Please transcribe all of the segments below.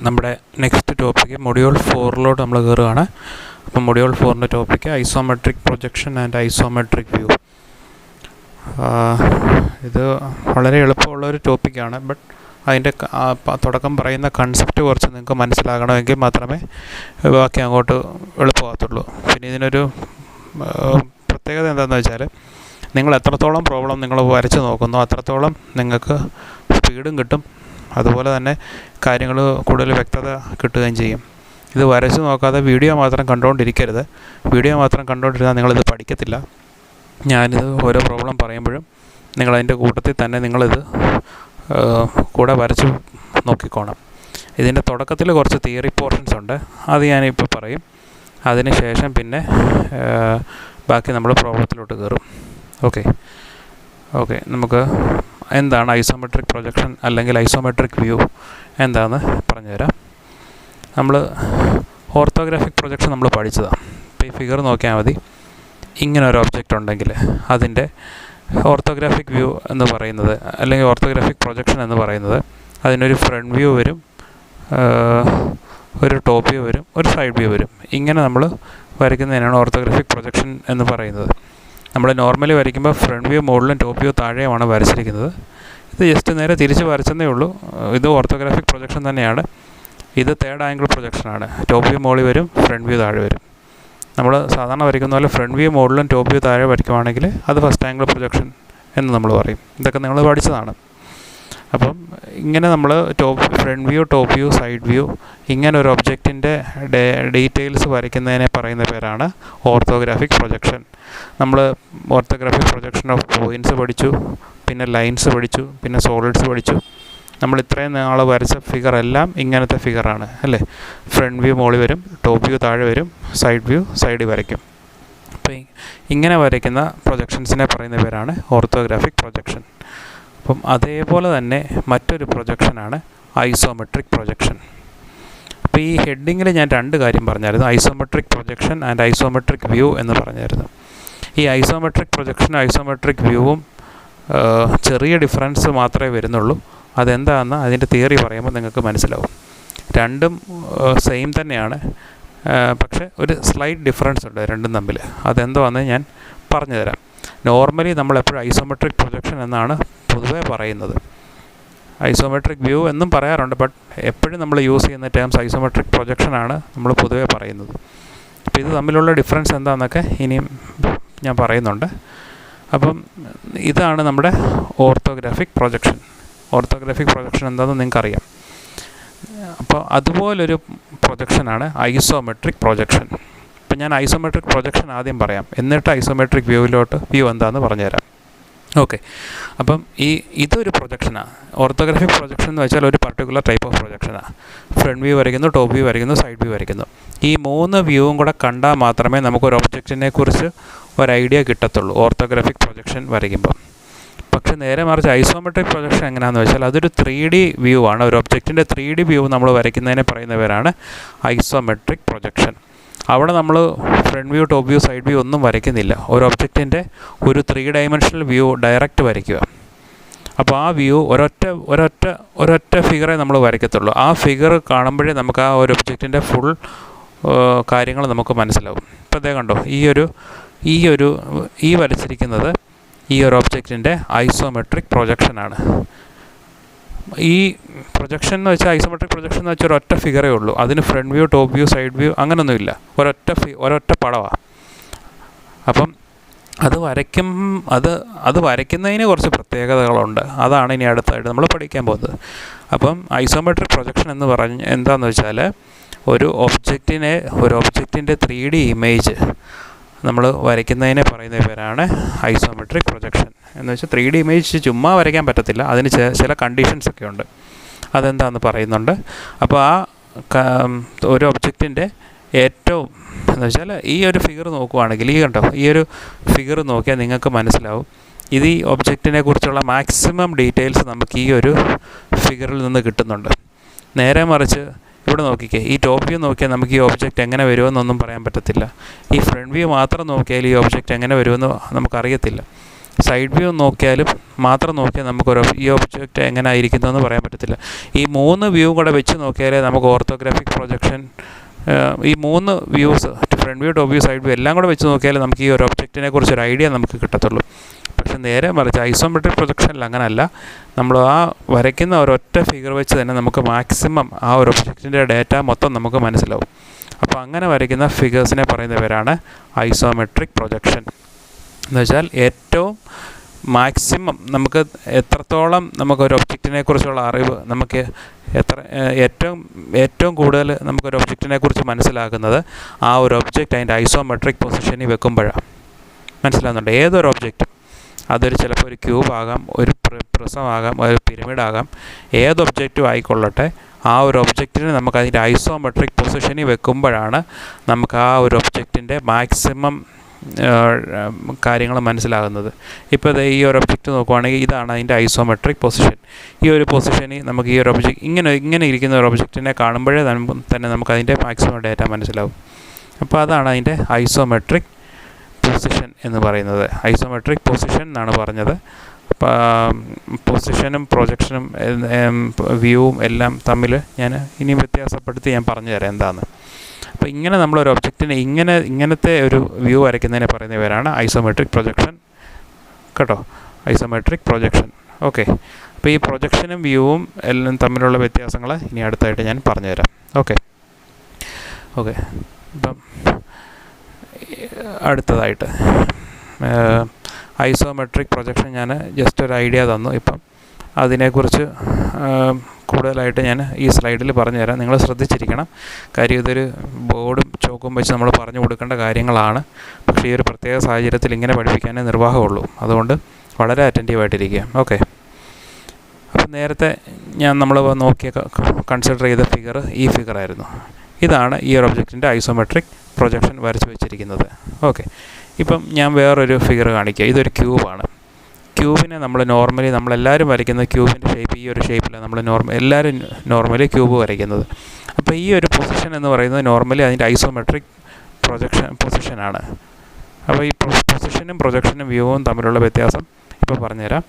നമ്മുടെ next topic module 4 നമ്മൾ കയറുകയാണ്. അപ്പം module 4 topic isometric projection and isometric view. ഇത് വളരെ എളുപ്പമുള്ളൊരു ടോപ്പിക്കാണ്. ബട്ട് അതിൻ്റെ തുടക്കം പറയുന്ന കൺസെപ്റ്റ് കുറച്ച് നിങ്ങൾക്ക് മനസ്സിലാകണമെങ്കിൽ മാത്രമേ ബാക്കി അങ്ങോട്ട് എളുപ്പമാകത്തുള്ളൂ. പിന്നെ ഇതിനൊരു പ്രത്യേകത എന്താണെന്ന് വെച്ചാൽ, നിങ്ങൾ എത്രത്തോളം പ്രോബ്ലം നിങ്ങൾ വരച്ച് നോക്കുന്നോ അത്രത്തോളം നിങ്ങൾക്ക് സ്പീഡും കിട്ടും, അതുപോലെ തന്നെ കാര്യങ്ങൾ കൂടുതൽ വ്യക്തത കിട്ടുകയും ചെയ്യും. ഇത് വരച്ച് നോക്കാതെ വീഡിയോ മാത്രം കണ്ടുകൊണ്ടിരിക്കരുത്. വീഡിയോ മാത്രം കണ്ടുകൊണ്ടിരുന്നാൽ നിങ്ങളിത് പഠിക്കത്തില്ല. ഞാനിത് ഓരോ പ്രോബ്ലം പറയുമ്പോഴും നിങ്ങളതിൻ്റെ കൂട്ടത്തിൽ തന്നെ നിങ്ങളിത് കൂടെ വരച്ച് നോക്കിക്കോണം. ഇതിൻ്റെ തുടക്കത്തിൽ കുറച്ച് തിയറി പോർഷൻസ് ഉണ്ട്, അത് ഞാനിപ്പോൾ പറയും. അതിന് ശേഷം പിന്നെ ബാക്കി നമ്മൾ പ്രോബ്ലത്തിലോട്ട് കയറും. ഓക്കെ നമുക്ക് എന്താണ് ഐസോമെട്രിക് പ്രൊജക്ഷൻ അല്ലെങ്കിൽ ഐസോമെട്രിക് വ്യൂ എന്താണെന്ന് പറഞ്ഞുതരാം. നമ്മൾ ഓർത്തോഗ്രാഫിക് പ്രൊജക്ഷൻ നമ്മൾ പഠിച്ചതാണ്. ഇപ്പോൾ ഈ ഫിഗർ നോക്കിയാൽ മതി. ഇങ്ങനെ ഒരു ഒബ്ജക്റ്റ് ഉണ്ടെങ്കിൽ അതിൻ്റെ ഓർത്തോഗ്രാഫിക് വ്യൂ എന്ന് പറയുന്നത്, അല്ലെങ്കിൽ ഓർത്തോഗ്രാഫിക് പ്രൊജക്ഷൻ എന്ന് പറയുന്നത്, അതിനൊരു ഫ്രണ്ട് വ്യൂ വരും, ഒരു ടോപ്പ് വ്യൂ വരും, ഒരു സൈഡ് വ്യൂ വരും. ഇങ്ങനെ നമ്മൾ വരയ്ക്കുന്നതിനാണ് ഓർത്തോഗ്രാഫിക് പ്രൊജക്ഷൻ എന്ന് പറയുന്നത്. നമ്മൾ നോർമലി വരയ്ക്കുമ്പോൾ ഫ്രണ്ട് വ്യൂ മുകളിലും ടോപ്പ് വ്യൂ താഴെയുമാണ് വരച്ചിരിക്കുന്നത്. ഇത് ജസ്റ്റ് നേരെ തിരിച്ച് വരച്ചതേ ഉള്ളൂ. ഇത് ഓർത്തോഗ്രാഫിക് പ്രൊജക്ഷൻ തന്നെയാണ്. ഇത് തേർഡ് ആംഗിൾ പ്രൊജക്ഷനാണ്. ടോപ്പ് വ്യൂ മുകളിൽ വരും, ഫ്രണ്ട് വ്യൂ താഴെ വരും. നമ്മൾ സാധാരണ വരയ്ക്കുന്ന പോലെ ഫ്രണ്ട് വ്യൂ മുകളിലും ടോപ്പ് വ്യൂ താഴെ വരയ്ക്കുവാണെങ്കിൽ അത് ഫസ്റ്റ് ആംഗിൾ പ്രൊജക്ഷൻ എന്ന് നമ്മൾ പറയും. ഇതൊക്കെ നിങ്ങൾ പഠിച്ചതാണ്. അപ്പം ഇങ്ങനെ നമ്മൾ front view, top view, side view, ഇങ്ങനെ ഒരു ഒബ്ജക്റ്റിൻ്റെ ഡീറ്റെയിൽസ് വരയ്ക്കുന്നതിനെ പറയുന്ന പേരാണ് ഓർത്തോഗ്രാഫിക് പ്രൊജക്ഷൻ. നമ്മൾ ഓർത്തോഗ്രാഫിക് പ്രൊജക്ഷൻ ഓഫ് പോയിൻറ്റ്സ് പഠിച്ചു, പിന്നെ ലൈൻസ് പഠിച്ചു, പിന്നെ സോളിഡ്സ് പഠിച്ചു. നമ്മൾ ഇത്രയും നാൾ വരച്ച ഫിഗർ എല്ലാം ഇങ്ങനത്തെ ഫിഗറാണ് അല്ലേ. ഫ്രണ്ട് വ്യൂ മുകളിൽ വരും, ടോപ്പ് വ്യൂ താഴെ വരും, സൈഡ് വ്യൂ സൈഡിൽ വരയ്ക്കും. അപ്പോൾ ഇങ്ങനെ വരയ്ക്കുന്ന പ്രൊജക്ഷൻസിനെ പറയുന്ന പേരാണ് ഓർത്തോഗ്രാഫിക് പ്രൊജക്ഷൻ. അപ്പം അതേപോലെ തന്നെ മറ്റൊരു പ്രൊജക്ഷനാണ് ഐസോമെട്രിക് പ്രൊജക്ഷൻ. അപ്പോൾ ഈ ഹെഡിങ്ങിൽ ഞാൻ രണ്ട് കാര്യം പറഞ്ഞായിരുന്നു, isometric projection and isometric view എന്ന് പറഞ്ഞായിരുന്നു. ഈ ഐസോമെട്രിക് പ്രൊജക്ഷനും ഐസോമെട്രിക് വ്യൂവും ചെറിയ ഡിഫറൻസ് മാത്രമേ വരുന്നുള്ളൂ. അതെന്താണെന്ന് അതിൻ്റെ തിയറി പറയുമ്പോൾ നിങ്ങൾക്ക് മനസ്സിലാവും. രണ്ടും സെയിം തന്നെയാണ്, പക്ഷേ ഒരു സ്ലൈറ്റ് ഡിഫറൻസ് ഉണ്ട് രണ്ടും തമ്മിൽ. അതെന്താണെന്ന് ഞാൻ പറഞ്ഞു തരാം. നോർമലി നമ്മളെപ്പോഴും ഐസോമെട്രിക് പ്രൊജക്ഷൻ എന്നാണ് പൊതുവേ പറയുന്നത്. ഐസോമെട്രിക് വ്യൂ എന്നും പറയാറുണ്ട്, ബട്ട് എപ്പോഴും നമ്മൾ യൂസ് ചെയ്യുന്ന ടേംസ് ഐസോമെട്രിക് പ്രൊജക്ഷനാണ് നമ്മൾ പൊതുവേ പറയുന്നത്. അപ്പോൾ ഇത് തമ്മിലുള്ള ഡിഫറൻസ് എന്താണെന്നൊക്കെ ഇനിയും ഞാൻ പറയുന്നുണ്ട്. അപ്പം ഇതാണ് നമ്മുടെ ഓർത്തോഗ്രാഫിക് പ്രൊജക്ഷൻ. ഓർത്തോഗ്രാഫിക് പ്രൊജക്ഷൻ എന്താണെന്ന് നിങ്ങൾക്കറിയാം. അപ്പോൾ അതുപോലൊരു പ്രൊജക്ഷനാണ് ഐസോമെട്രിക് പ്രൊജക്ഷൻ. ഇപ്പം ഞാൻ ഐസോമെട്രിക് പ്രൊജക്ഷൻ ആദ്യം പറയാം, എന്നിട്ട് ഐസോമെട്രിക് വ്യൂ എന്താണെന്ന് പറഞ്ഞുതരാം. അപ്പം ഇതൊരു പ്രൊജക്ഷനാണ്. ഓർത്തോഗ്രാഫിക് പ്രൊജക്ഷൻ എന്ന് വെച്ചാൽ ഒരു പർട്ടിക്കുലർ ടൈപ്പ് ഓഫ് പ്രൊജക്ഷനാണ്. ഫ്രണ്ട് വ്യൂ വരയ്ക്കുന്നു, ടോപ്പ് വ്യൂ വരയ്ക്കുന്നു, സൈഡ് വ്യൂ വരയ്ക്കുന്നു. ഈ മൂന്ന് വ്യൂവും കൂടെ കണ്ടാൽ മാത്രമേ നമുക്കൊരു ഒബ്ജക്റ്റിനെ കുറിച്ച് ഒരു ഐഡിയ കിട്ടത്തുള്ളൂ ഓർത്തോഗ്രാഫിക് പ്രൊജക്ഷൻ വരയ്ക്കുമ്പോൾ. പക്ഷേ നേരെ മറിച്ച് ഐസോമെട്രിക് പ്രൊജക്ഷൻ എങ്ങനെയാണെന്ന് വെച്ചാൽ അതൊരു 3D വ്യൂ ആണ്. ഒരു ഒബ്ജക്റ്റിൻ്റെ 3D വ്യൂ നമ്മൾ വരയ്ക്കുന്നതിനെ പറയുന്ന പേരാണ് ഐസോമെട്രിക് പ്രൊജക്ഷൻ. അവിടെ നമ്മൾ front view, top view, side view ഒന്നും വരയ്ക്കുന്നില്ല. ഒരു ഒബ്ജക്റ്റിൻ്റെ ഒരു 3 ഡയമെൻഷണൽ വ്യൂ ഡയറക്റ്റ് വരയ്ക്കുക. അപ്പോൾ ആ വ്യൂ ഒരൊറ്റ ഫിഗറെ നമ്മൾ വരയ്ക്കത്തുള്ളൂ. ആ ഫിഗർ കാണുമ്പോഴേ നമുക്ക് ആ ഒരു ഒബ്ജക്റ്റിൻ്റെ ഫുൾ കാര്യങ്ങൾ നമുക്ക് മനസ്സിലാവും. ഇപ്പോൾ അതേ കണ്ടോ, ഈ വരച്ചിരിക്കുന്നത് ഈ ഒരു ഒബ്ജക്റ്റിൻ്റെ ഐസോമെട്രിക് പ്രൊജക്ഷനാണ്. ഈ പ്രൊജക്ഷൻ എന്ന് വെച്ചാൽ ഐസോമെട്രിക് പ്രൊജക്ഷൻ എന്ന് വെച്ചാൽ ഒരൊറ്റ ഫിഗറേ ഉള്ളൂ. അതിന് front view, top view, side view അങ്ങനെയൊന്നുമില്ല. ഒരൊറ്റ പടമാണ്. അപ്പം അത് വരയ്ക്കുന്നതിന് കുറച്ച് പ്രത്യേകതകളുണ്ട്. അതാണ് ഇനി അടുത്തായിട്ട് നമ്മൾ പഠിക്കാൻ പോകുന്നത്. അപ്പം ഐസോമെട്രിക് പ്രൊജക്ഷൻ എന്ന് പറഞ്ഞ് എന്താണെന്ന് വെച്ചാൽ ഒരു ഒബ്ജക്റ്റിൻ്റെ 3D ഇമേജ് നമ്മൾ വരയ്ക്കുന്നതിനെ പറയുന്ന പേരാണ് ഐസോമെട്രിക് പ്രൊജക്ഷൻ. എന്ന് വെച്ചാൽ 3D ഇമേജ് ചുമ്മാ വരയ്ക്കാൻ പറ്റത്തില്ല, അതിന് ചില കണ്ടീഷൻസൊക്കെ ഉണ്ട്. അതെന്താണെന്ന് പറയുന്നുണ്ട്. അപ്പോൾ ഒരു ഒബ്ജക്റ്റിൻ്റെ ഏറ്റവും എന്ന് വെച്ചാൽ ഈ ഒരു ഫിഗർ നോക്കുവാണെങ്കിൽ ഈ ഒരു ഫിഗർ നോക്കിയാൽ നിങ്ങൾക്ക് മനസ്സിലാവും ഇത് ഈ ഒബ്ജക്റ്റിനെ കുറിച്ചുള്ള മാക്സിമം ഡീറ്റെയിൽസ് നമുക്ക് ഈ ഒരു ഫിഗറിൽ നിന്ന് കിട്ടുന്നുണ്ട്. നേരെ മറിച്ച് ഇവിടെ നോക്കിക്കേ, ഈ ടോപ്പ് വ്യൂ നോക്കിയാൽ നമുക്ക് ഈ ഒബ്ജക്റ്റ് എങ്ങനെ വരുമെന്നൊന്നും പറയാൻ പറ്റത്തില്ല. ഈ ഫ്രണ്ട് വ്യൂ മാത്രം നോക്കിയാൽ ഈ ഒബ്ജക്റ്റ് എങ്ങനെ വരുമെന്ന് നമുക്കറിയത്തില്ല. സൈഡ് വ്യൂ നോക്കിയാലും മാത്രം നോക്കിയാൽ നമുക്കൊരു ഈ ഒബ്ജക്റ്റ് എങ്ങനെ ആയിരിക്കുന്നതെന്ന് പറയാൻ പറ്റത്തില്ല. ഈ 3 വ്യൂ കൂടെ വെച്ച് നോക്കിയാലേ നമുക്ക് ഓർത്തോഗ്രാഫിക് പ്രൊജക്ഷൻ ഈ 3 views front view, top view, side view എല്ലാം കൂടെ വെച്ച് നോക്കിയാൽ നമുക്ക് ഈ ഒരു ഒബ്ജക്റ്റിനെ കുറിച്ചൊരു ഐഡിയ നമുക്ക് കിട്ടത്തുള്ളൂ. പക്ഷെ നേരെ മറിച്ച് ഐസോമെട്രിക് പ്രൊജക്ഷനിൽ അങ്ങനെയല്ല. നമ്മൾ ആ വരയ്ക്കുന്ന ഒരൊറ്റ ഫിഗർ വെച്ച് തന്നെ നമുക്ക് മാക്സിമം ആ ഒരു ഒബ്ജക്റ്റിൻ്റെ ഡേറ്റ മൊത്തം നമുക്ക് മനസ്സിലാവും. അപ്പോൾ അങ്ങനെ വരയ്ക്കുന്ന ഫിഗേഴ്സിനെ പറയുന്ന പേരാണ് ഐസോമെട്രിക് പ്രൊജക്ഷൻ. എന്ന് വെച്ചാൽ ഏറ്റവും മാക്സിമം നമുക്ക് എത്രത്തോളം നമുക്കൊരു ഒബ്ജക്റ്റിനെ കുറിച്ചുള്ള അറിവ് നമുക്ക് ഏറ്റവും കൂടുതൽ നമുക്കൊരു ഒബ്ജക്റ്റിനെ കുറിച്ച് മനസ്സിലാക്കുന്നത് ആ ഒരു ഒബ്ജക്റ്റ് അതിൻ്റെ ഐസോമെട്രിക് പൊസിഷനിൽ വെക്കുമ്പോഴാണ്. മനസ്സിലാകുന്നുണ്ട്? ഏതൊരു ഒബ്ജക്റ്റും, അതൊരു ചിലപ്പോൾ ഒരു ക്യൂബാകാം, ഒരു പ്രിസമാകാം, ഒരു പിരമിഡാകാം, ഏത് ഒബ്ജക്റ്റും ആയിക്കൊള്ളട്ടെ, ആ ഒരു ഒബ്ജക്റ്റിനെ നമുക്ക് അതിൻ്റെ ഐസോമെട്രിക് പൊസിഷനിൽ വെക്കുമ്പോഴാണ് നമുക്ക് ആ ഒരു ഒബ്ജക്റ്റിൻ്റെ മാക്സിമം കാര്യങ്ങൾ മനസ്സിലാകുന്നത്. ഇപ്പോൾ ഈ ഒരു ഒബ്ജക്റ്റ് നോക്കുവാണെങ്കിൽ ഇതാണ് അതിൻ്റെ ഐസോമെട്രിക് പൊസിഷൻ. ഈ ഒരു പൊസിഷനിൽ നമുക്ക് ഈ ഒരു ഒബ്ജക്റ്റ് ഇങ്ങനെ ഇരിക്കുന്ന ഒരു ഒബ്ജക്റ്റിനെ കാണുമ്പോഴേ തന്നെ നമുക്ക് അതിൻ്റെ മാക്സിമം ഡേറ്റ മനസ്സിലാവും. അപ്പോൾ അതാണ് അതിൻ്റെ ഐസോമെട്രിക് പൊസിഷൻ എന്ന് പറയുന്നത്. ഐസോമെട്രിക് പൊസിഷൻ എന്നാണ് പറഞ്ഞത്. പൊസിഷനും പ്രൊജക്ഷനും വ്യൂവും എല്ലാം തമ്മിൽ ഞാൻ ഇനിയും വ്യത്യാസപ്പെടുത്തി ഞാൻ പറഞ്ഞു തരാം എന്താണെന്ന്. അപ്പോൾ ഇങ്ങനെ നമ്മളൊരു ഒബ്ജക്റ്റിനെ ഇങ്ങനത്തെ ഒരു വ്യൂ വരയ്ക്കുന്നതിനെ പറയുന്ന പേരാണ് ഐസോമെട്രിക് പ്രൊജക്ഷൻ. കേട്ടോ, ഐസോമെട്രിക് പ്രൊജക്ഷൻ. ഓക്കെ, അപ്പോൾ ഈ പ്രൊജക്ഷനും വ്യൂവും എല്ലാം തമ്മിലുള്ള വ്യത്യാസങ്ങൾ ഇനി അടുത്തായിട്ട് ഞാൻ പറഞ്ഞുതരാം. ഓക്കെ, ഇപ്പം അടുത്തതായിട്ട് ഐസോമെട്രിക് പ്രൊജക്ഷൻ ഞാൻ ജസ്റ്റ് ഒരു ഐഡിയ തന്നു. ഇപ്പം അതിനെക്കുറിച്ച് കൂടുതലായിട്ട് ഞാൻ ഈ സ്ലൈഡിൽ പറഞ്ഞുതരാം. നിങ്ങൾ ശ്രദ്ധിച്ചിരിക്കണം. കാര്യം ഇതൊരു ബോർഡും ചോക്കും വെച്ച് നമ്മൾ പറഞ്ഞു കൊടുക്കേണ്ട കാര്യങ്ങളാണ്. പക്ഷേ ഈ ഒരു പ്രത്യേക സാഹചര്യത്തിൽ ഇങ്ങനെ പഠിപ്പിക്കാനേ നിർവാഹമുള്ളൂ. അതുകൊണ്ട് വളരെ അറ്റൻറ്റീവായിട്ടിരിക്കുക. ഓക്കെ, അപ്പോൾ നേരത്തെ നമ്മൾ നോക്കിയ കൺസിഡർ ചെയ്ത ഫിഗർ ഈ ഫിഗറായിരുന്നു. ഇതാണ് ഈ ഒരു ഒബ്ജക്റ്റിൻ്റെ ഐസോമെട്രിക് പ്രൊജക്ഷൻ വരച്ച് വെച്ചിരിക്കുന്നത്. ഓക്കെ, ഇപ്പം ഞാൻ വേറൊരു ഫിഗർ കാണിക്കുക. ഇതൊരു ക്യൂബാണ്. ക്യൂബിനെ നമ്മളെല്ലാവരും വരയ്ക്കുന്നത് ക്യൂബിൻ്റെ ഷേപ്പ് ഈ ഒരു ഷേപ്പിലാണ് എല്ലാവരും നോർമലി ക്യൂബ് വരയ്ക്കുന്നത്. അപ്പോൾ ഈ ഒരു പൊസിഷൻ എന്ന് പറയുന്നത് നോർമലി അതിൻ്റെ ഐസോമെട്രിക് പൊസിഷനാണ്. അപ്പോൾ ഈ പൊസിഷനും പ്രൊജക്ഷനും വ്യൂവും തമ്മിലുള്ള വ്യത്യാസം ഇപ്പോൾ പറഞ്ഞുതരാം.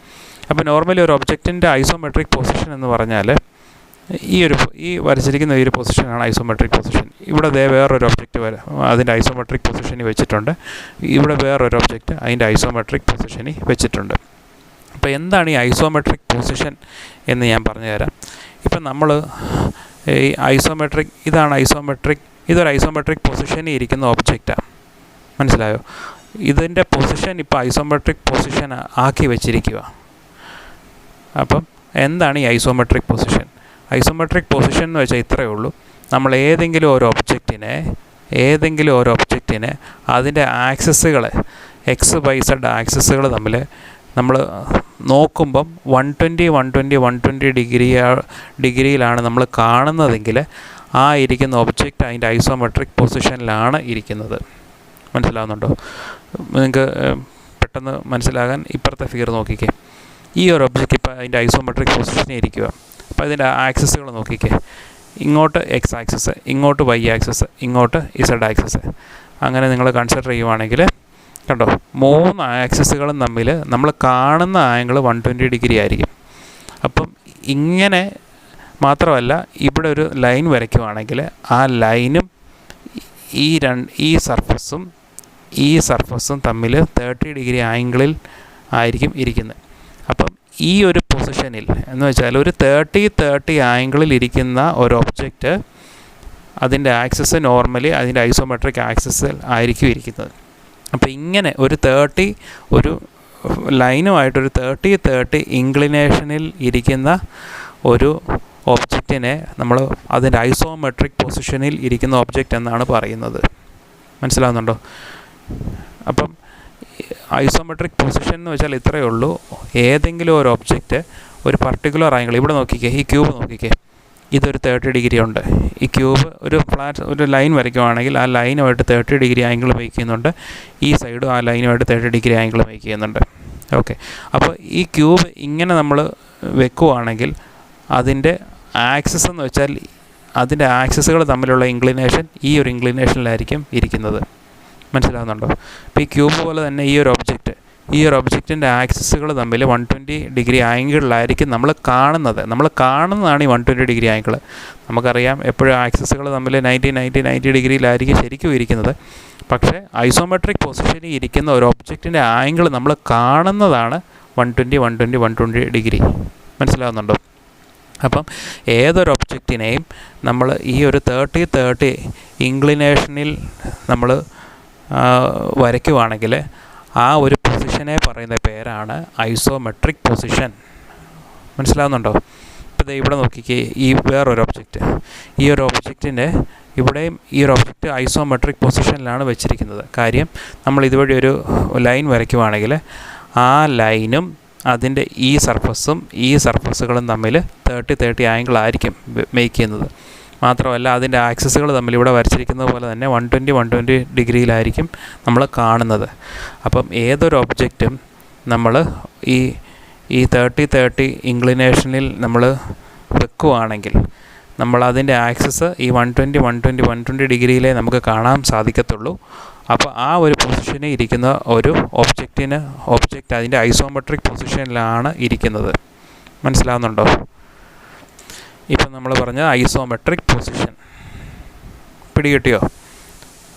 അപ്പോൾ നോർമലി ഒരു ഒബ്ജക്റ്റിൻ്റെ ഐസോമെട്രിക് പൊസിഷൻ എന്ന് പറഞ്ഞാൽ ഈ വരച്ചിരിക്കുന്ന ഈ ഒരു പൊസിഷനാണ് ഐസോമെട്രിക് പൊസിഷൻ. ഇവിടെ വേറൊരു ഒബ്ജക്റ്റ് അതിൻ്റെ ഐസോമെട്രിക് പൊസിഷനിൽ വെച്ചിട്ടുണ്ട്. ഇവിടെ വേറൊരു ഒബ്ജക്റ്റ് അതിൻ്റെ ഐസോമെട്രിക് പൊസിഷനിൽ വെച്ചിട്ടുണ്ട്. അപ്പോൾ എന്താണ് ഈ ഐസോമെട്രിക് പൊസിഷൻ എന്ന് ഞാൻ പറഞ്ഞുതരാം. ഇപ്പം നമ്മൾ ഈ ഇതൊരു ഐസോമെട്രിക് പൊസിഷനിൽ ഇരിക്കുന്ന ഒബ്ജക്റ്റാണ്. മനസ്സിലായോ? ഇതിൻ്റെ പൊസിഷൻ ഇപ്പോൾ ഐസോമെട്രിക് പൊസിഷൻ ആക്കി വെച്ചിരിക്കുക. അപ്പം എന്താണ് ഈ ഐസോമെട്രിക് പൊസിഷൻ? ഐസോമെട്രിക് പൊസിഷൻ എന്ന് വെച്ചാൽ ഇത്രയേ ഉള്ളൂ. നമ്മൾ ഏതെങ്കിലും ഒരു ഒബ്ജക്റ്റിനെ അതിൻ്റെ ആക്സിസുകൾ XYZ ആക്സിസുകൾ തമ്മിൽ നമ്മൾ നോക്കുമ്പം 120 ഡിഗ്രിയിലാണ് നമ്മൾ കാണുന്നതെങ്കിൽ ആ ഇരിക്കുന്ന ഒബ്ജക്റ്റ് അതിൻ്റെ ഐസോമെട്രിക് പൊസിഷനിലാണ് ഇരിക്കുന്നത്. മനസ്സിലാവുന്നുണ്ടോ? നിങ്ങൾക്ക് പെട്ടെന്ന് മനസ്സിലാകാൻ ഇപ്പുറത്തെ ഫിഗർ നോക്കിക്കേ. ഈ ഒരു ഒബ്ജക്റ്റ് ഇപ്പോൾ അതിൻ്റെ ഐസോമെട്രിക് പൊസിഷനിൽ ഇരിക്കുക. അപ്പോൾ അതിൻ്റെ ആക്സിസുകൾ നോക്കിക്കേ. ഇങ്ങോട്ട് X ആക്സിസ്, ഇങ്ങോട്ട് Y ആക്സിസ്, ഇങ്ങോട്ട് Z ആക്സിസ്. അങ്ങനെ നിങ്ങൾ കൺസിഡർ ചെയ്യുവാണെങ്കിൽ കണ്ടോ, 3 ആക്സിസുകളും തമ്മിൽ നമ്മൾ കാണുന്ന ആംഗിൾ 120 ഡിഗ്രി ആയിരിക്കും. അപ്പം ഇങ്ങനെ മാത്രമല്ല, ഇവിടെ ഒരു ലൈൻ വരയ്ക്കുവാണെങ്കിൽ ആ ലൈനും ഈ സർഫസും തമ്മിൽ 30 ഡിഗ്രി ആംഗിളിൽ ആയിരിക്കും ഇരിക്കുന്നത്. അപ്പം ഈ ഒരു പൊസിഷനിൽ എന്ന് വെച്ചാൽ ഒരു 30 ആംഗിളിൽ ഇരിക്കുന്ന ഒരു ഒബ്ജക്റ്റ് അതിൻ്റെ ആക്സിസ് നോർമലി അതിൻ്റെ ഐസോമെട്രിക് ആക്സിസിൽ ആയിരിക്കും ഇരിക്കുന്നത്. അപ്പോൾ ഇങ്ങനെ ഒരു ലൈനുമായിട്ടൊരു 30 ഇൻക്ലിനേഷനിൽ ഇരിക്കുന്ന ഒരു ഒബ്ജക്റ്റിനെ നമ്മൾ അതിൻ്റെ ഐസോമെട്രിക് പൊസിഷനിൽ ഇരിക്കുന്ന ഒബ്ജക്റ്റ് എന്നാണ് പറയുന്നത്. മനസ്സിലാവുന്നുണ്ടോ? അപ്പം ഐസോമെട്രിക് പൊസിഷൻ എന്ന് വെച്ചാൽ ഇത്രയേ ഉള്ളൂ. ഏതെങ്കിലും ഒരു ഒബ്ജക്റ്റ് ഒരു പർട്ടിക്കുലർ ആംഗിൾ, ഇവിടെ നോക്കിക്കേ, ഈ ക്യൂബ് നോക്കിക്കേ, ഇതൊരു 30 ഡിഗ്രി ഉണ്ട്. ഈ ക്യൂബ് ഒരു ലൈൻ വരയ്ക്കുവാണെങ്കിൽ ആ ലൈനുമായിട്ട് 30 ഡിഗ്രി ആംഗിൾ മേക്ക് ചെയ്യുന്നുണ്ട്. ഈ സൈഡും ആ ലൈനുമായിട്ട് 30 ഡിഗ്രി ആംഗിൾ മേക്ക് ചെയ്യുന്നുണ്ട്. ഓക്കെ, അപ്പോൾ ഈ ക്യൂബ് ഇങ്ങനെ നമ്മൾ വെക്കുവാണെങ്കിൽ അതിൻ്റെ ആക്സിസ് എന്ന് വെച്ചാൽ അതിൻ്റെ ആക്സിസുകൾ തമ്മിലുള്ള ഇൻക്ലിനേഷൻ ഈ ഒരു ഇൻക്ലിനേഷനിലായിരിക്കും ഇരിക്കുന്നത്. മനസ്സിലാകുന്നുണ്ടോ? ഇപ്പോൾ ഈ ക്യൂബ് പോലെ തന്നെ ഈ ഒരു ഒബ്ജക്റ്റ് ഈ ഒരു ഒബ്ജക്റ്റിൻ്റെ ആക്സിസുകൾ തമ്മിൽ 120 ഡിഗ്രി ആംഗിളിലായിരിക്കും നമ്മൾ കാണുന്നതാണ് ഈ 120 ഡിഗ്രി ആംഗിൾ. നമുക്കറിയാം എപ്പോഴും ആക്സിസുകൾ തമ്മിൽ 90 ഡിഗ്രിയിലായിരിക്കും ശരിക്കും ഇരിക്കുന്നത്. പക്ഷേ ഐസോമെട്രിക് പൊസിഷനിൽ ഇരിക്കുന്ന ഒരു ഒബ്ജക്റ്റിൻ്റെ ആംഗിൾ നമ്മൾ കാണുന്നതാണ് 120 ഡിഗ്രി. മനസ്സിലാകുന്നുണ്ടോ? അപ്പം ഏതൊരു ഒബ്ജക്റ്റിനെയും നമ്മൾ ഈ ഒരു 30 ഇൻക്ലിനേഷനിൽ നമ്മൾ വരയ്ക്കുവാണെങ്കിൽ ആ ഒരു പൊസിഷനെ പറയുന്ന പേരാണ് ഐസോമെട്രിക് പൊസിഷൻ. മനസ്സിലാകുന്നുണ്ടോ? ഇപ്പോൾ ഇവിടെ നോക്കിക്കേ, ഈ വേറൊരു ഒബ്ജക്റ്റ്, ഈ ഒരു ഒബ്ജക്റ്റിൻ്റെ ഇവിടെയും ഈ ഒരു ഒബ്ജക്റ്റ് ഐസോമെട്രിക് പൊസിഷനിലാണ് വെച്ചിരിക്കുന്നത്. കാര്യം നമ്മൾ ഇതുവഴി ഒരു ലൈൻ വരയ്ക്കുവാണെങ്കിൽ ആ ലൈനും അതിൻ്റെ ഈ സർഫസുകളും തമ്മിൽ 30 ആംഗിളായിരിക്കും മേക്ക് ചെയ്യുന്നത്. മാത്രമല്ല അതിൻ്റെ ആക്സിസുകൾ തമ്മിൽ ഇവിടെ വരച്ചിരിക്കുന്നത് പോലെ തന്നെ 120 ഡിഗ്രിയിലായിരിക്കും നമ്മൾ കാണുന്നത്. അപ്പം ഏതൊരു ഒബ്ജക്റ്റും നമ്മൾ ഈ 30 ഇൻക്ലിനേഷനിൽ നമ്മൾ വെക്കുവാണെങ്കിൽ നമ്മൾ അതിൻ്റെ ആക്സിസ് ഈ 120 ഡിഗ്രിയിലേ നമുക്ക് കാണാൻ സാധിക്കത്തുള്ളൂ. അപ്പോൾ ആ ഒരു പൊസിഷനിൽ ഇരിക്കുന്ന ഒരു ഒബ്ജക്റ്റ് അതിൻ്റെ ഐസോമെട്രിക് പൊസിഷനിലാണ് ഇരിക്കുന്നത്. മനസ്സിലാവുന്നുണ്ടോ? ഇപ്പം നമ്മൾ പറഞ്ഞ ഐസോമെട്രിക് പൊസിഷൻ പിടികിട്ടിയോ?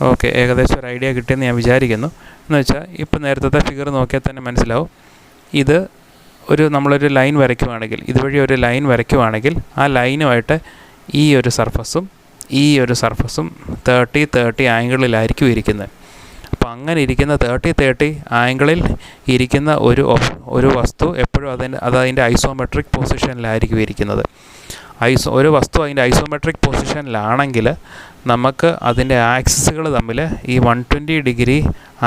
ഓക്കെ, ഏകദേശം ഒരു ഐഡിയ കിട്ടിയെന്ന് ഞാൻ വിചാരിക്കുന്നു. എന്ന് വെച്ചാൽ ഇപ്പം നേരത്തെ ഫിഗർ നോക്കിയാൽ തന്നെ മനസ്സിലാവും. ഇത് നമ്മളൊരു ലൈൻ വരയ്ക്കുവാണെങ്കിൽ, ഇതുവഴി ഒരു ലൈൻ വരയ്ക്കുവാണെങ്കിൽ ആ ലൈനുമായിട്ട് ഈ ഒരു സർഫസും 30 ആംഗിളിലായിരിക്കും ഇരിക്കുന്നത്. അപ്പോൾ അങ്ങനെ ഇരിക്കുന്ന 30 ആംഗിളിൽ ഇരിക്കുന്ന ഒരു വസ്തു എപ്പോഴും അതിൻ്റെ ഐസോമെട്രിക് പൊസിഷനിലായിരിക്കും ഇരിക്കുന്നത്. ഒരു വസ്തു അതിൻ്റെ ഐസോമെട്രിക് പൊസിഷനിലാണെങ്കിൽ നമുക്ക് അതിൻ്റെ ആക്സിസുകൾ തമ്മിൽ ഈ 120 ഡിഗ്രി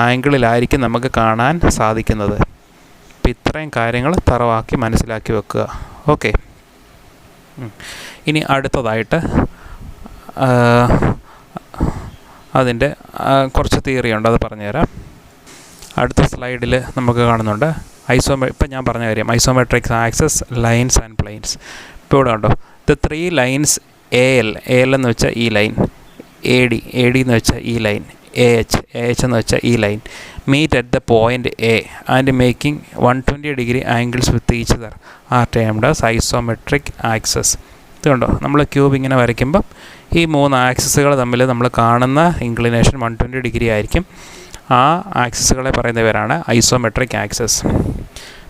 ആംഗിളിലായിരിക്കും നമുക്ക് കാണാൻ സാധിക്കുന്നത്. അപ്പോൾ ഇത്രയും കാര്യങ്ങൾ തറവാക്കി മനസ്സിലാക്കി വെക്കുക. ഓക്കെ, ഇനി അടുത്തതായിട്ട് അതിൻ്റെ കുറച്ച് തിയറി ഉണ്ട്, അത് പറഞ്ഞുതരാം. അടുത്ത സ്ലൈഡിൽ നമുക്ക് കാണുന്നുണ്ട് ഇപ്പം ഞാൻ പറഞ്ഞ കാര്യം isometric axes lines and planes. ഇപ്പോൾ ഇവിടെ ഉണ്ടോ, ദ 3 ലൈൻസ് AL എന്ന് വെച്ചാൽ ഈ ലൈൻ, AD എന്ന് വെച്ചാൽ ഈ ലൈൻ, AH എന്ന് വെച്ചാൽ ഈ line meet at the point A and making 120 degree angles with each other are termed as isometric axis. ഇതുണ്ടോ, നമ്മൾ ക്യൂബ് ഇങ്ങനെ വരയ്ക്കുമ്പം ഈ 3 ആക്സിസുകൾ തമ്മിൽ നമ്മൾ കാണുന്ന ഇൻക്ലിനേഷൻ 120 ഡിഗ്രി ആയിരിക്കും. ആ ആക്സിസുകളെ പറയുന്ന പേരാണ് ഐസോമെട്രിക് ആക്സസ്.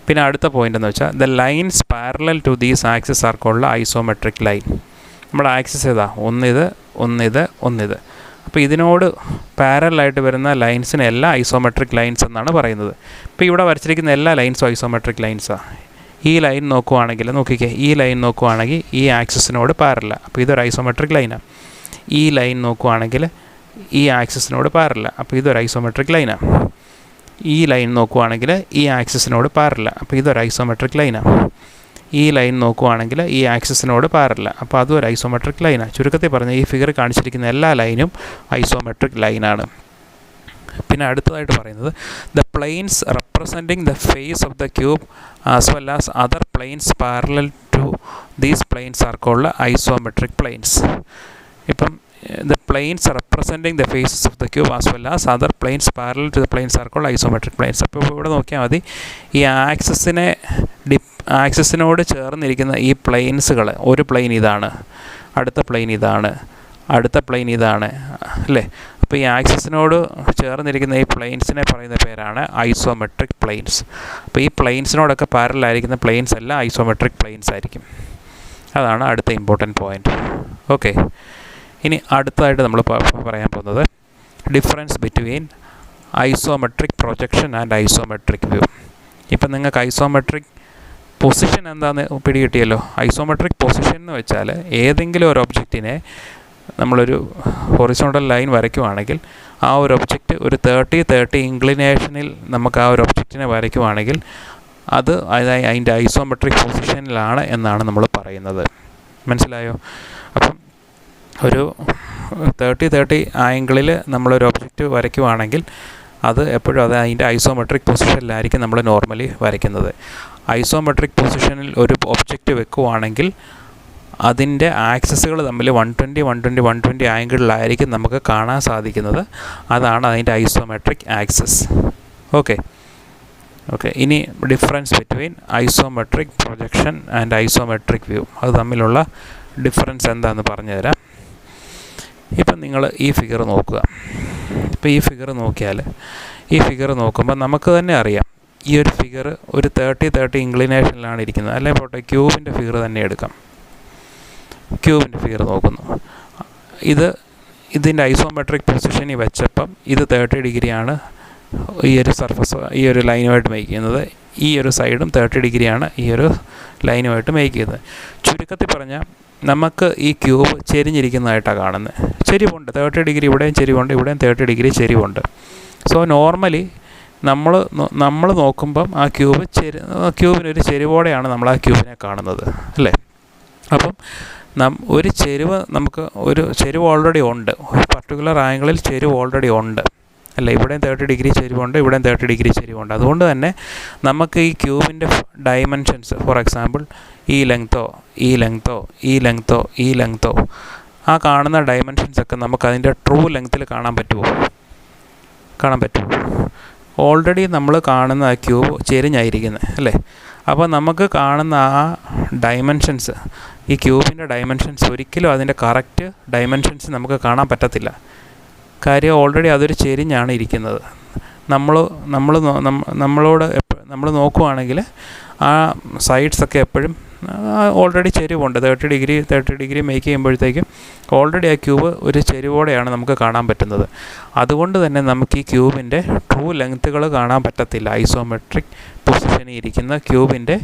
പിന്നെ അടുത്ത പോയിൻ്റ് എന്ന് വെച്ചാൽ the lines parallel to these axis are called isometric line. നമ്മുടെ ആക്സിസ് ഏതാ? ഒന്നിത്. അപ്പോൾ ഇതിനോട് പാരലായിട്ട് വരുന്ന ലൈൻസിന് എല്ലാം ഐസോമെട്രിക് ലൈൻസ് എന്നാണ് പറയുന്നത്. ഇപ്പോൾ ഇവിടെ വരച്ചിരിക്കുന്ന എല്ലാ ലൈൻസും ഐസോമെട്രിക് ലൈൻസാണ്. ഈ ലൈൻ നോക്കുവാണെങ്കിൽ ഈ ലൈൻ നോക്കുവാണെങ്കിൽ ഈ ആക്സിസിനോട് പാരല, അപ്പോൾ ഇതൊരു ഐസോമെട്രിക് ലൈനാണ്. ഈ ലൈൻ നോക്കുവാണെങ്കിൽ ഈ ആക്സിസിനോട് പാരല, അപ്പോൾ ഇതൊരു ഐസോമെട്രിക് ലൈനാണ്. ഈ ലൈൻ നോക്കുവാണെങ്കിൽ ഈ ആക്സിസിനോട് പാരല, അപ്പോൾ ഇതൊരു ഐസോമെട്രിക് ലൈനാണ്. ഈ ലൈൻ നോക്കുവാണെങ്കിൽ ഈ ആക്സിസിനോട് പാരല, അപ്പോൾ അതും ഒരു ഐസോമെട്രിക് ലൈനാണ്. ചുരുക്കത്തിൽ പറഞ്ഞാൽ ഈ ഫിഗർ കാണിച്ചിരിക്കുന്ന എല്ലാ ലൈനും ഐസോമെട്രിക് ലൈനാണ്. പിന്നെ അടുത്തതായിട്ട് പറയുന്നത് the planes representing the face of the cube as well as other planes parallel to these planes are called isometric planes. ഇപ്പം the planes representing the faces of the cube as well as other planes parallel to the planes are called isometric planes. അപ്പോൾ ഇവിടെ നോക്കിയാൽ മതി, ഈ ആക്സിസിനോട് ചേർന്നിരിക്കുന്ന ഈ പ്ലെയിൻസുകൾ, ഒരു plain ഇതാണ്, അടുത്ത പ്ലെയിൻ ഇതാണ്, അടുത്ത പ്ലെയിൻ ഇതാണ് അല്ലേ. അപ്പോൾ ഈ ആക്സിസിനോട് ചേർന്നിരിക്കുന്ന ഈ പ്ലെയിൻസിനെ പറയുന്ന പേരാണ് ഐസോമെട്രിക് പ്ലെയിൻസ്. അപ്പോൾ ഈ പ്ലെയിൻസിനോടൊക്കെ പാരലായിരിക്കുന്ന പ്ലെയിൻസ് എല്ലാം ഐസോമെട്രിക് പ്ലെയിൻസ് ആയിരിക്കും. അതാണ് അടുത്ത ഇമ്പോർട്ടൻറ്റ് പോയിൻറ്റ്. ഓക്കെ, ഇനി അടുത്തതായിട്ട് നമ്മൾ പറയാൻ പോകുന്നത് difference between isometric projection and isometric view. ഇപ്പം നിങ്ങൾക്ക് ഐസോമെട്രിക് പൊസിഷൻ എന്താണെന്ന് പിടികിട്ടിയല്ലോ. ഐസോമെട്രിക് പൊസിഷൻ എന്ന് വെച്ചാൽ ഏതെങ്കിലും ഒരു ഒബ്ജക്റ്റിനെ നമ്മളൊരു ഹൊറിസോണ്ടൽ ലൈൻ വരയ്ക്കുവാണെങ്കിൽ ആ ഒരു ഒബ്ജക്റ്റ് ഒരു 30 ഇൻക്ലിനേഷനിൽ നമുക്ക് ആ ഒരു ഒബ്ജക്റ്റിനെ വരയ്ക്കുവാണെങ്കിൽ അത് അതിൻ്റെ ഐസോമെട്രിക് പൊസിഷനിലാണ് എന്നാണ് നമ്മൾ പറയുന്നത്. മനസ്സിലായോ? അപ്പം ഒരു 30 ആംഗിളിൽ നമ്മളൊരു ഒബ്ജക്റ്റ് വരയ്ക്കുവാണെങ്കിൽ അത് എപ്പോഴും അതിൻ്റെ ഐസോമെട്രിക് പൊസിഷനിലായിരിക്കും നമ്മൾ നോർമലി വരയ്ക്കുന്നത്. ഐസോമെട്രിക് പൊസിഷനിൽ ഒരു ഒബ്ജക്റ്റ് വെക്കുവാണെങ്കിൽ അതിൻ്റെ ആക്സിസുകൾ തമ്മിൽ 120 ആംഗിളിലായിരിക്കും നമുക്ക് കാണാൻ സാധിക്കുന്നത്. അതാണ് അതിൻ്റെ ഐസോമെട്രിക് ആക്സിസ്. ഓക്കെ, ഓക്കെ, ഇനി difference between isometric projection and isometric view, അത് തമ്മിലുള്ള ഡിഫറൻസ് എന്താണെന്ന് പറഞ്ഞു തരാം. ഇപ്പം നിങ്ങൾ ഈ ഫിഗർ നോക്കുക. ഇപ്പോൾ ഈ ഫിഗർ നോക്കിയാൽ, ഈ ഫിഗർ നോക്കുമ്പോൾ നമുക്ക് തന്നെ അറിയാം ഈ ഒരു ഫിഗർ ഒരു 30-30 ഇൻക്ലിനേഷനിലാണ് ഇരിക്കുന്നത്. അല്ലെങ്കിൽ പോട്ടെ, ക്യൂബിൻ്റെ ഫിഗർ തന്നെ എടുക്കാം. ക്യൂബിൻ്റെ ഫിഗർ നോക്കുന്നു. ഇതിൻ്റെ ഐസോമെട്രിക് പൊസിഷനിൽ വെച്ചപ്പം ഇത് 30 ഡിഗ്രിയാണ് ഈ ഒരു സർഫസ് ഈ ഒരു ലൈനുമായിട്ട് മേക്ക് ചെയ്യുന്നത്. ഈ ഒരു സൈഡും 30 ഡിഗ്രിയാണ് ഈ ഒരു ലൈനുമായിട്ട് മേക്ക് ചെയ്യുന്നത്. ചുരുക്കത്തിൽ പറഞ്ഞാൽ നമുക്ക് ഈ ക്യൂബ് ചെരിഞ്ഞിരിക്കുന്നതായിട്ടാണ് കാണുന്നത്. ചെരിവുണ്ട്, 30 ഡിഗ്രി ഇവിടെയും ചെരിവുണ്ട്, ഇവിടെയും 30 ഡിഗ്രി ചെരിവുണ്ട്. സോ നോർമലി നമ്മൾ നോക്കുമ്പം ആ ക്യൂബിനൊരു ചെരിവോടെയാണ് നമ്മൾ ആ ക്യൂബിനെ കാണുന്നത്, അല്ലേ? അപ്പം ഒരു ചെരിവ്, നമുക്ക് ഒരു ചെരിവ് ഓൾറെഡി ഉണ്ട്, ഒരു പർട്ടിക്കുലർ ആംഗിളിൽ ചെരിവ് ഓൾറെഡി ഉണ്ട്, അല്ല? ഇവിടെയും 30 ഡിഗ്രി ചെരിവുണ്ട്, ഇവിടെയും 30 ഡിഗ്രി ചെരിവുണ്ട്. അതുകൊണ്ട് തന്നെ നമുക്ക് ഈ ക്യൂബിൻ്റെ ഡയമെൻഷൻസ്, ഫോർ എക്സാമ്പിൾ ഈ ലെങ്തോ ഈ ലെങ്തോ ഈ ലെങ്തോ ഈ ലെങ്തോ, ആ കാണുന്ന ഡയമെൻഷൻസൊക്കെ നമുക്ക് അതിൻ്റെ ട്രൂ ലെങ്ത്തിൽ കാണാൻ പറ്റുമോ? ഓൾറെഡി നമ്മൾ കാണുന്ന ആ ക്യൂബ് ചെരിഞ്ഞായിരിക്കുന്നത്, അല്ലേ? അപ്പോൾ നമുക്ക് കാണുന്ന ആ ഡയമെൻഷൻസ്, ഈ ക്യൂബിൻ്റെ ഡയമെൻഷൻസ് ഒരിക്കലും അതിൻ്റെ കറക്റ്റ് ഡയമെൻഷൻസ് നമുക്ക് കാണാൻ പറ്റത്തില്ല. കാര്യം ഓൾറെഡി അതൊരു ചെരിഞ്ഞാണ് ഇരിക്കുന്നത്. നമ്മൾ നോക്കുവാണെങ്കിൽ ആ സൈഡ്സൊക്കെ എപ്പോഴും ഓൾറെഡി ചെരിവുണ്ട്. 30 ഡിഗ്രി മേക്ക് ചെയ്യുമ്പോഴത്തേക്കും ഓൾറെഡി ആ ക്യൂബ് ഒരു ചെരിവോടെയാണ് നമുക്ക് കാണാൻ പറ്റുന്നത്. അതുകൊണ്ട് തന്നെ നമുക്ക് ഈ ക്യൂബിൻ്റെ ട്രൂ ലെങ്ത്തുകൾ കാണാൻ പറ്റത്തില്ല. ഐസോമെട്രിക് പൊസിഷനിൽ ഇരിക്കുന്ന ക്യൂബിൻ്റെ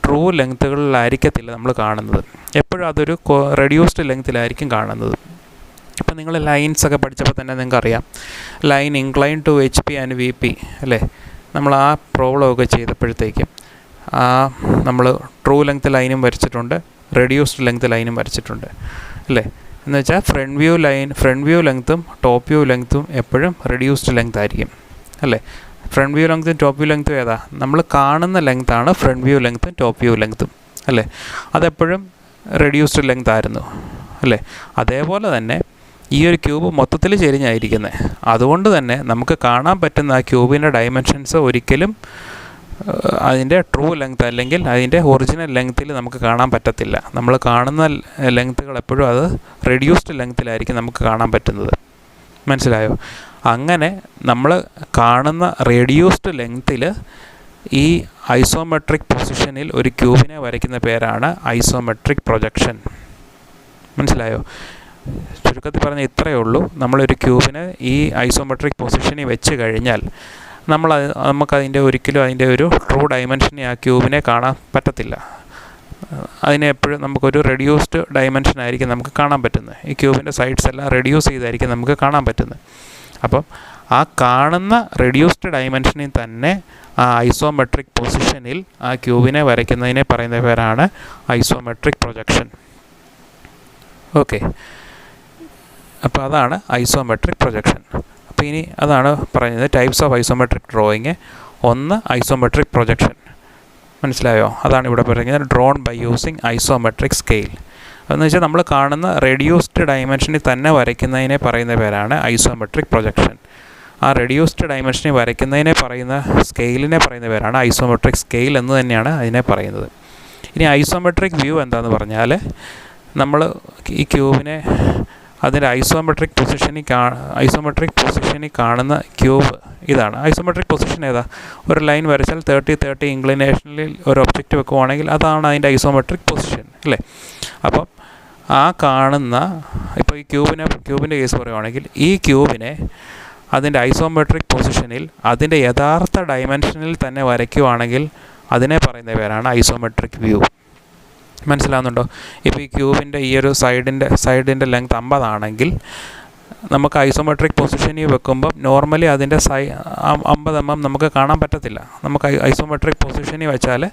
ട്രൂ ലെങ്ത്തുകളിലായിരിക്കത്തില്ല നമ്മൾ കാണുന്നത്. എപ്പോഴും അതൊരു റെഡ്യൂസ്ഡ് ലെങ്ത്തിലായിരിക്കും കാണുന്നത്. ഇപ്പം നിങ്ങൾ ലൈൻസൊക്കെ പഠിച്ചപ്പോൾ തന്നെ നിങ്ങൾക്കറിയാം, line incline to HP and VP, അല്ലേ? നമ്മൾ ആ പ്രോബ്ലമൊക്കെ ചെയ്തപ്പോഴത്തേക്കും നമ്മൾ ട്രൂ ലെങ്ത് ലൈനും വരച്ചിട്ടുണ്ട്, റെഡ്യൂസ്ഡ് ലെങ്ത് ലൈനും വരച്ചിട്ടുണ്ട്, അല്ലേ? എന്ന് വെച്ചാൽ ഫ്രണ്ട് വ്യൂ ലെങ്ത്തും ടോപ്പ് വ്യൂ ലെങ്ത്തും എപ്പോഴും റെഡ്യൂസ്ഡ് ലെങ്ത് ആയിരിക്കും, അല്ലേ? ഫ്രണ്ട് വ്യൂ ലെങ്ത്തും ടോപ്പ് വ്യൂ ലെങ്ത്തും ഏതാ? നമ്മൾ കാണുന്ന ലെങ്ത്താണ് ഫ്രണ്ട് വ്യൂ ലെങ്ത്തും ടോപ്പ് വ്യൂ ലെങ്ത്തും, അല്ലേ? അതെപ്പോഴും റെഡ്യൂസ്ഡ് ലെങ്ത് ആയിരുന്നു, അല്ലേ? അതേപോലെ തന്നെ ഈ ഒരു ക്യൂബ് മൊത്തത്തിൽ ചെരിഞ്ഞായിരിക്കുന്നത്. അതുകൊണ്ട് തന്നെ നമുക്ക് കാണാൻ പറ്റുന്ന ആ ക്യൂബിൻ്റെ ഡയമെൻഷൻസ് ഒരിക്കലും അതിൻ്റെ ട്രൂ ലെങ്ത് അല്ലെങ്കിൽ അതിൻ്റെ ഒറിജിനൽ ലെങ്ത്തിൽ നമുക്ക് കാണാൻ പറ്റത്തില്ല. നമ്മൾ കാണുന്ന ലെങ്ത്തുകൾ എപ്പോഴും അത് റെഡ്യൂസ്ഡ് ലെങ്ത്തിലായിരിക്കും നമുക്ക് കാണാൻ പറ്റുന്നത്. മനസ്സിലായോ? അങ്ങനെ നമ്മൾ കാണുന്ന റെഡ്യൂസ്ഡ് ലെങ്ത്തിൽ ഈ ഐസോമെട്രിക് പൊസിഷനിൽ ഒരു ക്യൂബിനെ വരയ്ക്കുന്ന പേരാണ് ഐസോമെട്രിക് പ്രൊജക്ഷൻ. മനസ്സിലായോ? ചുരുക്കത്തിൽ പറഞ്ഞാൽ ഇത്രയേ ഉള്ളൂ. നമ്മളൊരു ക്യൂബിനെ ഈ ഐസോമെട്രിക് പൊസിഷനിൽ വെച്ച് കഴിഞ്ഞാൽ നമുക്കതിൻ്റെ ഒരിക്കലും അതിൻ്റെ ഒരു ട്രൂ ഡയമെൻഷനെ ആ ക്യൂബിനെ കാണാൻ പറ്റത്തില്ല. അതിനെ എപ്പോഴും നമുക്കൊരു റെഡ്യൂസ്ഡ് ഡയമെൻഷനായിരിക്കും നമുക്ക് കാണാൻ പറ്റുന്നത്. ഈ ക്യൂബിൻ്റെ സൈഡ്സ് എല്ലാം റെഡ്യൂസ് ചെയ്തായിരിക്കും നമുക്ക് കാണാൻ പറ്റുന്നത്. അപ്പം ആ കാണുന്ന റെഡ്യൂസ്ഡ് ഡയമെൻഷനിൽ തന്നെ ആ ഐസോമെട്രിക് പൊസിഷനിൽ ആ ക്യൂബിനെ വരയ്ക്കുന്നതിനെ പറയുന്ന പേരാണ് ഐസോമെട്രിക് പ്രൊജക്ഷൻ. ഓക്കെ, അപ്പോൾ അതാണ് ഐസോമെട്രിക് പ്രൊജക്ഷൻ. അപ്പോൾ ഇനി അതാണ് പറയുന്നത് ടൈപ്സ് ഓഫ് ഐസോമെട്രിക് ഡ്രോയിങ്. ഒന്ന് ഐസോമെട്രിക് പ്രൊജക്ഷൻ. മനസ്സിലായോ? അതാണ് ഇവിടെ പറയുന്നത് drawn by using isometric scale. അതെന്ന് വെച്ചാൽ നമ്മൾ കാണുന്ന റെഡ്യൂസ്ഡ് ഡയമെൻഷനിൽ തന്നെ വരയ്ക്കുന്നതിനെ പറയുന്ന പേരാണ് ഐസോമെട്രിക് പ്രൊജക്ഷൻ. ആ റെഡ്യൂസ്ഡ് ഡയമെൻഷനിൽ വരയ്ക്കുന്നതിനെ പറയുന്ന സ്കെയിലിനെ പറയുന്ന പേരാണ് ഐസോമെട്രിക് സ്കെയിൽ എന്ന് തന്നെയാണ് അതിനെ പറയുന്നത്. ഇനി ഐസോമെട്രിക് വ്യൂ എന്താണെന്ന് പറഞ്ഞാൽ, നമ്മൾ ഈ ക്യൂബിനെ അതിൻ്റെ ഐസോമെട്രിക് പൊസിഷനിൽ കാണുന്ന ക്യൂബ് ഇതാണ്. ഐസോമെട്രിക് പൊസിഷൻ ഏതാ? ഒരു ലൈൻ വരച്ചാൽ 30-30 ഇൻക്ലിനേഷനിൽ ഒരു ഒബ്ജക്റ്റ് വെക്കുവാണെങ്കിൽ അതാണ് അതിൻ്റെ ഐസോമെട്രിക് പൊസിഷൻ, അല്ലേ? അപ്പം ആ കാണുന്ന, ഇപ്പോൾ ഈ ക്യൂബിൻ്റെ കേസ് പറയുവാണെങ്കിൽ, ഈ ക്യൂബിനെ അതിൻ്റെ ഐസോമെട്രിക് പൊസിഷനിൽ അതിൻ്റെ യഥാർത്ഥ ഡയമെൻഷനിൽ തന്നെ വരയ്ക്കുവാണെങ്കിൽ അതിനെ പറയുന്ന പേരാണ് ഐസോമെട്രിക് വ്യൂ. മനസ്സിലാവുന്നുണ്ടോ? ഇപ്പോൾ ഈ ക്യൂബിൻ്റെ ഈ ഒരു സൈഡിൻ്റെ ലെങ്ത് 50 ആണെങ്കിൽ നമുക്ക് ഐസോമെട്രിക് പൊസിഷനിൽ വെക്കുമ്പം നോർമലി അതിൻ്റെ 50 mm നമുക്ക് കാണാൻ പറ്റത്തില്ല. നമുക്ക് ഐസോമെട്രിക് പൊസിഷനിൽ വെച്ചാൽ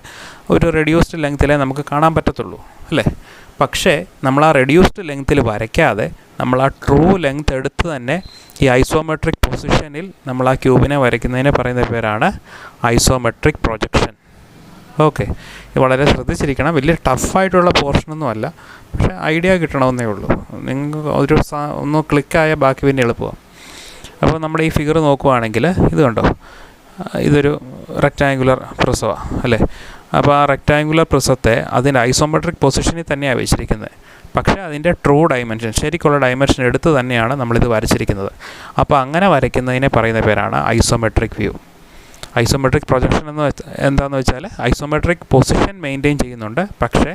ഒരു റെഡ്യൂസ്ഡ് ലെങ്ത്തിലേ നമുക്ക് കാണാൻ പറ്റത്തുള്ളൂ, അല്ലേ? പക്ഷേ നമ്മൾ ആ റെഡ്യൂസ്ഡ് ലെങ്ത്തിൽ വരയ്ക്കാതെ നമ്മൾ ആ ട്രൂ ലെങ്ത് എടുത്ത് തന്നെ ഈ ഐസോമെട്രിക് പൊസിഷനിൽ നമ്മൾ ആ ക്യൂബിനെ വരയ്ക്കുന്നതിനെ പറയുന്ന പേരാണ് ഐസോമെട്രിക് പ്രൊജക്ഷൻ. ഓക്കെ, ഇത് വളരെ ശ്രദ്ധിച്ചിരിക്കണം. വലിയ ടഫായിട്ടുള്ള പോർഷനൊന്നും അല്ല, പക്ഷേ ഐഡിയ കിട്ടണമെന്നേ ഉള്ളൂ. നിങ്ങൾക്ക് ഒന്ന് ക്ലിക്കായാൽ ബാക്കി പിന്നെ എളുപ്പമാണ്. അപ്പോൾ നമ്മുടെ ഈ ഫിഗർ നോക്കുവാണെങ്കിൽ ഇത് കണ്ടോ, ഇതൊരു റെക്റ്റാങ്കുലർ പ്രിസമാണ് അല്ലേ. അപ്പോൾ ആ റെക്റ്റാങ്കുലർ പ്രിസത്തെ അതിൻ്റെ ഐസോമെട്രിക് പൊസിഷനിൽ തന്നെയാണ് വെച്ചിരിക്കുന്നത്. പക്ഷേ അതിൻ്റെ ട്രൂ ഡയമെൻഷൻ, ശരിക്കുള്ള ഡയമെൻഷൻ എടുത്ത് തന്നെയാണ് നമ്മളിത് വരച്ചിരിക്കുന്നത്. അപ്പോൾ അങ്ങനെ വരയ്ക്കുന്നതിനെ പറയുന്ന പേരാണ് ഐസോമെട്രിക് വ്യൂ. ഐസോമെട്രിക് പ്രൊജക്ഷൻ എന്താണെന്ന് വെച്ചാൽ ഐസോമെട്രിക് പൊസിഷൻ മെയിൻറ്റെയിൻ ചെയ്യുന്നുണ്ട്, പക്ഷേ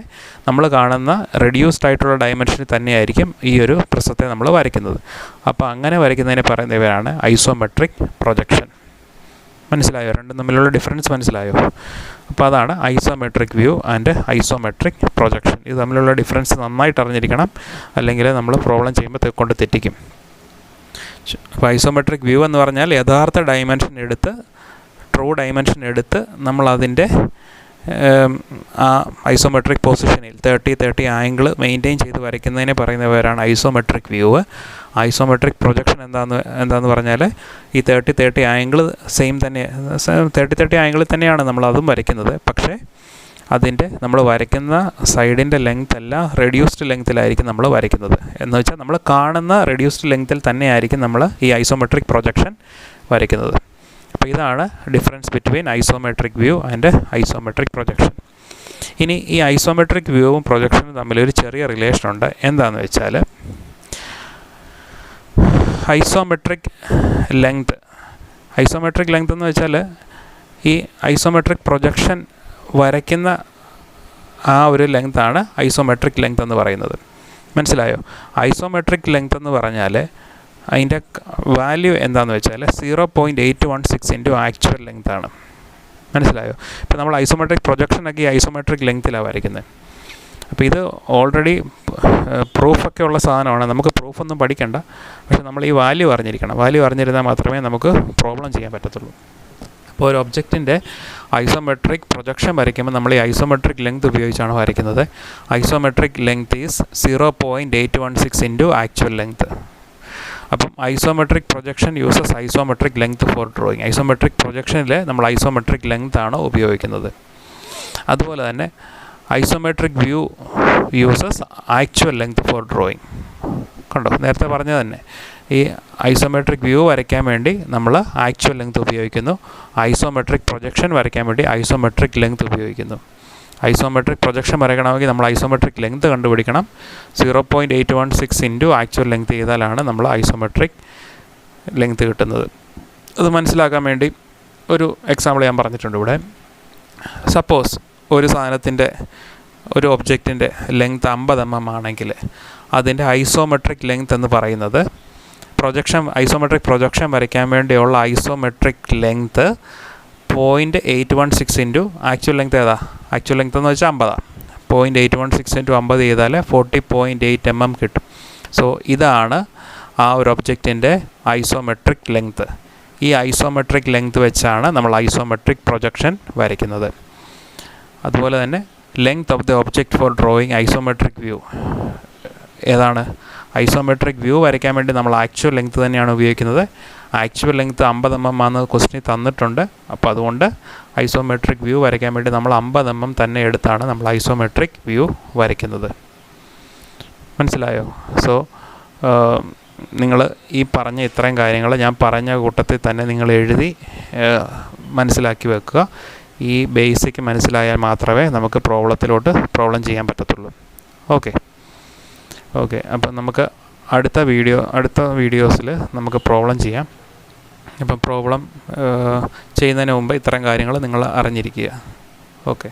നമ്മൾ കാണുന്ന റെഡ്യൂസ്ഡ് ആയിട്ടുള്ള ഡയമെൻഷനിൽ തന്നെയായിരിക്കും ഈ ഒരു പ്രിസത്തെ നമ്മൾ വരയ്ക്കുന്നത്. അപ്പോൾ അങ്ങനെ വരയ്ക്കുന്നതിനെ പറയുന്ന പേരാണ് ഐസോമെട്രിക് പ്രൊജക്ഷൻ. മനസ്സിലായോ? രണ്ടും തമ്മിലുള്ള ഡിഫറൻസ് മനസ്സിലായോ? അപ്പോൾ അതാണ് isometric view and isometric projection. ഇത് തമ്മിലുള്ള ഡിഫറൻസ് നന്നായിട്ട് അറിഞ്ഞിരിക്കണം, അല്ലെങ്കിൽ നമ്മൾ പ്രോബ്ലം ചെയ്യുമ്പോൾ കൊണ്ട് തെറ്റിക്കും. അപ്പോൾ ഐസോമെട്രിക് വ്യൂ എന്ന് പറഞ്ഞാൽ യഥാർത്ഥ ഡയമെൻഷൻ എടുത്ത്, ട്രൂ ഡയമെൻഷൻ എടുത്ത് നമ്മളതിൻ്റെ ആ ഐസോമെട്രിക് പൊസിഷനിൽ 30 ആംഗിൾ മെയിൻറ്റെയിൻ ചെയ്ത് വരയ്ക്കുന്നതിനെ പറയുന്നവരാണ് ഐസോമെട്രിക് വ്യൂ. ഐസോമെട്രിക് പ്രൊജക്ഷൻ എന്താണെന്ന് പറഞ്ഞാൽ ഈ 30 ആംഗിൾ സെയിം തന്നെ, 30 ആംഗിളിൽ തന്നെയാണ് നമ്മളതും വരയ്ക്കുന്നത്. പക്ഷേ അതിൻ്റെ നമ്മൾ വരയ്ക്കുന്ന സൈഡിൻ്റെ ലെങ്ത് എല്ലാം റെഡ്യൂസ്ഡ് ലെങ്ത്തിലായിരിക്കും നമ്മൾ വരയ്ക്കുന്നത്. എന്ന് വെച്ചാൽ നമ്മൾ കാണുന്ന റെഡ്യൂസ്ഡ് ലെങ്ത്തിൽ തന്നെയായിരിക്കും നമ്മൾ ഈ ഐസോമെട്രിക് പ്രൊജക്ഷൻ വരയ്ക്കുന്നത്. അപ്പോൾ ഇതാണ് difference between isometric view and isometric projection. ഇനി ഈ ഐസോമെട്രിക് വ്യൂവും പ്രൊജക്ഷനും തമ്മിലൊരു ചെറിയ റിലേഷനുണ്ട്. എന്താണെന്ന് വെച്ചാൽ ഐസോമെട്രിക് ലെങ്ത് എന്ന് വെച്ചാൽ ഈ ഐസോമെട്രിക് പ്രൊജക്ഷൻ വരയ്ക്കുന്ന ആ ഒരു ലെങ്താണ് ഐസോമെട്രിക് ലെങ്ത് എന്ന് പറയുന്നത്. മനസ്സിലായോ? ഐസോമെട്രിക് ലെങ്ത് എന്ന് പറഞ്ഞാൽ അതിൻ്റെ വാല്യൂ എന്താണെന്ന് വെച്ചാൽ 0.816 ഇൻറ്റു ആക്ച്വൽ ലെങ്ത് ആണ്. മനസ്സിലായോ? ഇപ്പോൾ നമ്മൾ ഐസോമെട്രിക് പ്രൊജക്ഷനൊക്കെ ഈ ഐസോമെട്രിക് ലെങ്ത്തിലാണ് വരയ്ക്കുന്നത്. അപ്പോൾ ഇത് ഓൾറെഡി പ്രൂഫൊക്കെ ഉള്ള സാധനമാണ്. നമുക്ക് പ്രൂഫൊന്നും പഠിക്കണ്ട, പക്ഷെ നമ്മൾ ഈ വാല്യൂ അറിഞ്ഞിരിക്കണം. വാല്യൂ അറിഞ്ഞിരുന്നാൽ മാത്രമേ നമുക്ക് പ്രോബ്ലം ചെയ്യാൻ പറ്റത്തുള്ളൂ. അപ്പോൾ ഒരു ഒബ്ജക്റ്റിൻ്റെ ഐസോമെട്രിക് പ്രൊജക്ഷൻ വരയ്ക്കുമ്പോൾ നമ്മൾ ഈ ഐസോമെട്രിക് ലെങ്ത് ഉപയോഗിച്ചാണ് വരയ്ക്കുന്നത്. Isometric length is 0.816 into actual length. അപ്പം isometric projection uses isometric length for drawing. Isometric പ്രൊജക്ഷനിൽ നമ്മൾ ഐസോമെട്രിക് ലെങ്ത് ആണ് ഉപയോഗിക്കുന്നത്. അതുപോലെ തന്നെ isometric view uses actual length for drawing. കണ്ടോ, നേരത്തെ പറഞ്ഞത് തന്നെ. ഈ ഐസോമെട്രിക് വ്യൂ വരയ്ക്കാൻ വേണ്ടി നമ്മൾ ആക്ച്വൽ ലെങ്ത് ഉപയോഗിക്കുന്നു, ഐസോമെട്രിക് പ്രൊജക്ഷൻ വരയ്ക്കാൻ വേണ്ടി ഐസോമെട്രിക് ലെങ്ത് ഉപയോഗിക്കുന്നു. ഐസോമെട്രിക് പ്രൊജക്ഷൻ വരയ്ക്കണമെങ്കിൽ നമ്മൾ ഐസോമെട്രിക് ലെങ്ത് കണ്ടുപിടിക്കണം. 0.816 ഇൻറ്റു ആക്ച്വൽ ലെങ്ത് ചെയ്താലാണ് നമ്മൾ ഐസോമെട്രിക് ലെങ്ത് കിട്ടുന്നത്. അത് മനസ്സിലാക്കാൻ വേണ്ടി ഒരു എക്സാമ്പിൾ ഞാൻ പറഞ്ഞിട്ടുണ്ട് ഇവിടെ. സപ്പോസ് ഒരു സാധനത്തിൻ്റെ, ഒരു ഒബ്ജക്റ്റിൻ്റെ ലെങ്ത് 50 mm ആണെങ്കിൽ അതിൻ്റെ ഐസോമെട്രിക് ലെങ്ത് എന്ന് പറയുന്നത് ഐസോമെട്രിക് പ്രൊജക്ഷൻ വരയ്ക്കാൻ വേണ്ടിയുള്ള isometric length 0.816 into actual length ഏതാ? ആക്ച്വൽ ലെങ്ത് എന്ന് വെച്ചാൽ 50. 0.816 ഇൻറ്റു 50 ചെയ്താൽ 40.8 mm കിട്ടും. സോ ഇതാണ് ആ ഒരു ഒബ്ജക്റ്റിൻ്റെ ഐസോമെട്രിക് ലെങ്ത്. ഈ ഐസോമെട്രിക് ലെങ്ത് വെച്ചാണ് നമ്മൾ ഐസോമെട്രിക് പ്രൊജക്ഷൻ വരയ്ക്കുന്നത്. അതുപോലെ തന്നെ length of the object four drawing isometric view ഏതാണ്? ഐസോമെട്രിക് വ്യൂ വരയ്ക്കാൻ വേണ്ടി നമ്മൾ ആക്ച്വൽ ലെങ്ത് തന്നെയാണ് ഉപയോഗിക്കുന്നത്. ആക്ച്വൽ ലെങ്ത് 50 mm ആണെന്ന് ക്വസ്റ്റിനിൽ തന്നിട്ടുണ്ട്. അപ്പോൾ അതുകൊണ്ട് ഐസോമെട്രിക് വ്യൂ വരയ്ക്കാൻ വേണ്ടി നമ്മൾ 50 mm തന്നെ എടുത്താണ് നമ്മൾ ഐസോമെട്രിക് വ്യൂ വരയ്ക്കുന്നത്. മനസ്സിലായോ? സോ നിങ്ങൾ ഈ പറഞ്ഞ ഇത്രയും കാര്യങ്ങൾ ഞാൻ പറഞ്ഞ കൂട്ടത്തിൽ തന്നെ നിങ്ങൾ എഴുതി മനസ്സിലാക്കി വെക്കുക. ഈ ബേസിക് മനസ്സിലായാൽ മാത്രമേ നമുക്ക് പ്രോബ്ലം ചെയ്യാൻ പറ്റത്തുള്ളൂ. ഓക്കെ. അപ്പം നമുക്ക് അടുത്ത വീഡിയോസിൽ നമുക്ക് പ്രോബ്ലം ചെയ്യാം. അപ്പം പ്രോബ്ലം ചെയ്യുന്നതിന് മുമ്പ് ഇത്തരം കാര്യങ്ങൾ നിങ്ങൾ അറിഞ്ഞിരിക്കുക. ഓക്കെ.